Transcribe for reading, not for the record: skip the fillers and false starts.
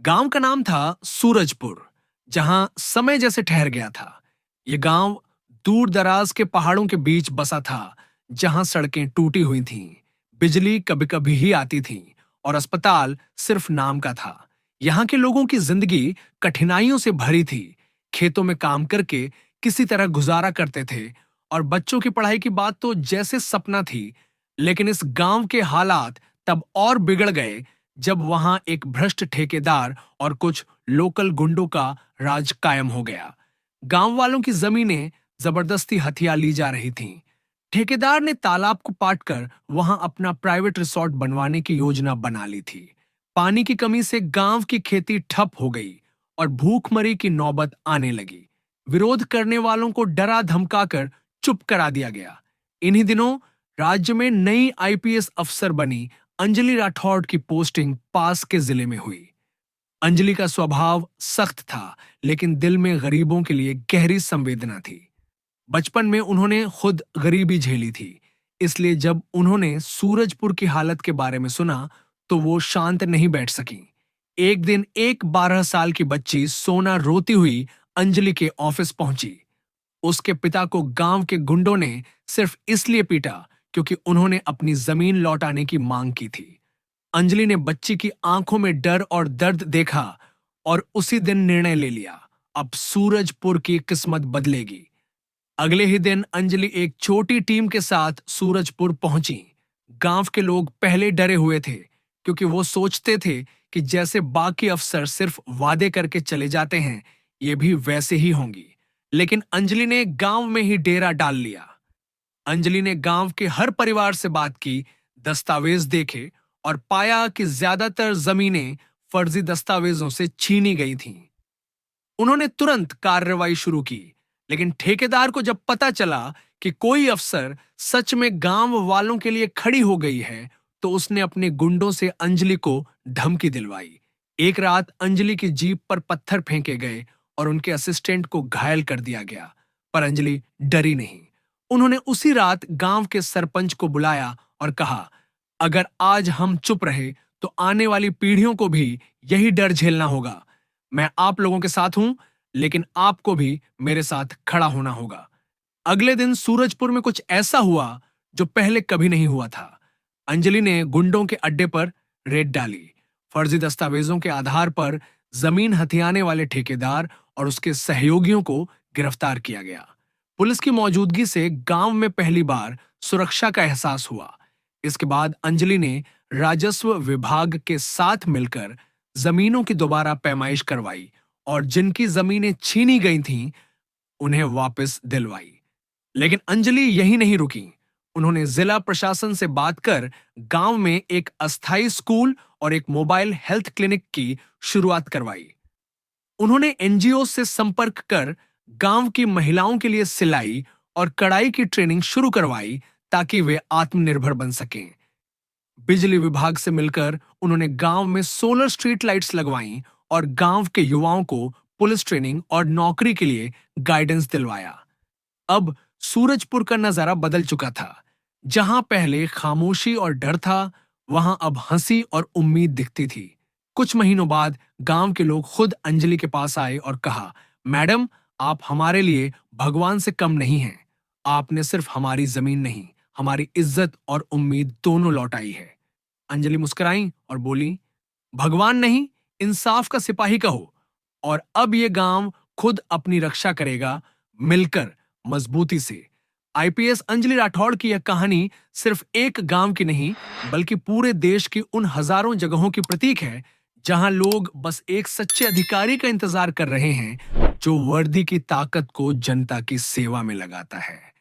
गांव का नाम था सूरजपुर, जहां समय जैसे ठहर गया था। यह गांव दूर दराज के पहाड़ों के बीच बसा था, जहां सड़कें टूटी हुई थीं, बिजली कभी कभी ही आती थी और अस्पताल सिर्फ नाम का था। यहाँ के लोगों की जिंदगी कठिनाइयों से भरी थी। खेतों में काम करके किसी तरह गुजारा करते थे और बच्चों की पढ़ाई की बात तो जैसे सपना थी। लेकिन इस गांव के हालात तब और बिगड़ गए जब वहां एक भ्रष्ट ठेकेदार और कुछ लोकल गुंडों का राज कायम हो गया। गांव वालों की जमीनें जबरदस्ती हथिया ली जा रही थीं। ठेकेदार ने तालाब को पाटकर वहां अपना प्राइवेट रिसोर्ट बनवाने की योजना बना ली थी। पानी की कमी से गांव की खेती ठप हो गई और भूखमरी की नौबत आने लगी। विरोध करने वालों को डरा धमकाकर चुप करा दिया गया। इन्हीं दिनों राज्य में नई आईपीएस अफसर बनी अंजलि राठौड़ की पोस्टिंग पास के जिले में हुई। अंजलि का स्वभाव सख्त था, लेकिन दिल में गरीबों के लिए गहरी संवेदना थी। बचपन में उन्होंने खुद गरीबी झेली थी, इसलिए जब उन्होंने सूरजपुर की हालत के बारे में सुना तो वो शांत नहीं बैठ सकी। एक दिन एक 12 साल की बच्ची सोना रोती हुई अंजलि के ऑफिस पहुंची। उसके पिता को गांव के गुंडों ने सिर्फ इसलिए पीटा क्योंकि उन्होंने अपनी जमीन लौटाने की मांग की थी। अंजलि ने बच्ची की आंखों में डर और दर्द देखा और उसी दिन निर्णय ले लिया, अब सूरजपुर की किस्मत बदलेगी। अगले ही दिन अंजलि एक छोटी टीम के साथ सूरजपुर पहुंची। गांव के लोग पहले डरे हुए थे, क्योंकि वो सोचते थे कि जैसे बाकी अफसर सिर्फ वादे करके चले जाते हैं, ये भी वैसे ही होंगी। लेकिन अंजलि ने गांव में ही डेरा डाल लिया। अंजलि ने गांव के हर परिवार से बात की, दस्तावेज देखे और पाया कि ज्यादातर जमीनें फर्जी दस्तावेजों से छीनी गई थीं। उन्होंने तुरंत कार्रवाई शुरू की, लेकिन ठेकेदार को जब पता चला कि कोई अफसर सच में गांव वालों के लिए खड़ी हो गई है, तो उसने अपने गुंडों से अंजलि को धमकी दिलवाई। एक रात अंजलि की जीप पर पत्थर फेंके गए और उनके असिस्टेंट को घायल कर दिया गया, पर अंजलि डरी नहीं। उन्होंने उसी रात गांव के सरपंच को बुलाया और कहा, अगर आज हम चुप रहे तो आने वाली पीढ़ियों को भी यही डर झेलना होगा। मैं आप लोगों के साथ हूं, लेकिन आपको भी मेरे साथ खड़ा होना होगा। अगले दिन सूरजपुर में कुछ ऐसा हुआ जो पहले कभी नहीं हुआ था। अंजलि ने गुंडों के अड्डे पर रेड डाली। फर्जी दस्तावेजों के आधार पर जमीन हथियाने वाले ठेकेदार और उसके सहयोगियों को गिरफ्तार किया गया। पुलिस की मौजूदगी से गांव में पहली बार सुरक्षा का एहसास हुआ। इसके बाद अंजलि ने राजस्व विभाग के साथ मिलकर जमीनों की दोबारा पैमाइश करवाई और जिनकी जमीनें छीनी गई थीं, उन्हें वापस दिलवाई। लेकिन अंजलि यही नहीं रुकी। उन्होंने जिला प्रशासन से बात कर गांव में एक अस्थायी स्कूल और एक मोबाइल हेल्थ क्लिनिक की शुरुआत करवाई। उन्होंने एनजीओ से संपर्क कर गांव की महिलाओं के लिए सिलाई और कढ़ाई की ट्रेनिंग शुरू करवाई, ताकि वे आत्मनिर्भर बन सकें। बिजली विभाग से मिलकर उन्होंने गांव में सोलर स्ट्रीट लाइट्स लगवाईं और गांव के युवाओं को पुलिस ट्रेनिंग और नौकरी के लिए गाइडेंस दिलवाया। अब सूरजपुर का नजारा बदल चुका था। जहां पहले खामोशी और डर था, वहां अब हंसी और उम्मीद दिखती थी। कुछ महीनों बाद गांव के लोग खुद अंजलि के पास आए और कहा, मैडम, आप हमारे लिए भगवान से कम नहीं हैं। आपने सिर्फ हमारी जमीन नहीं, हमारी इज्जत और उम्मीद दोनों लौटाई है। अंजलि मुस्कुराई और बोली, भगवान नहीं, इंसाफ का सिपाही कहो। और अब ये गांव खुद अपनी रक्षा करेगा, मिलकर, मजबूती से। आईपीएस अंजलि राठौड़ की यह कहानी सिर्फ एक गांव की नहीं, बल्कि पूरे देश की उन हजारों जगहों की प्रतीक है जहां लोग बस एक सच्चे अधिकारी का इंतजार कर रहे हैं, जो वर्दी की ताकत को जनता की सेवा में लगाता है।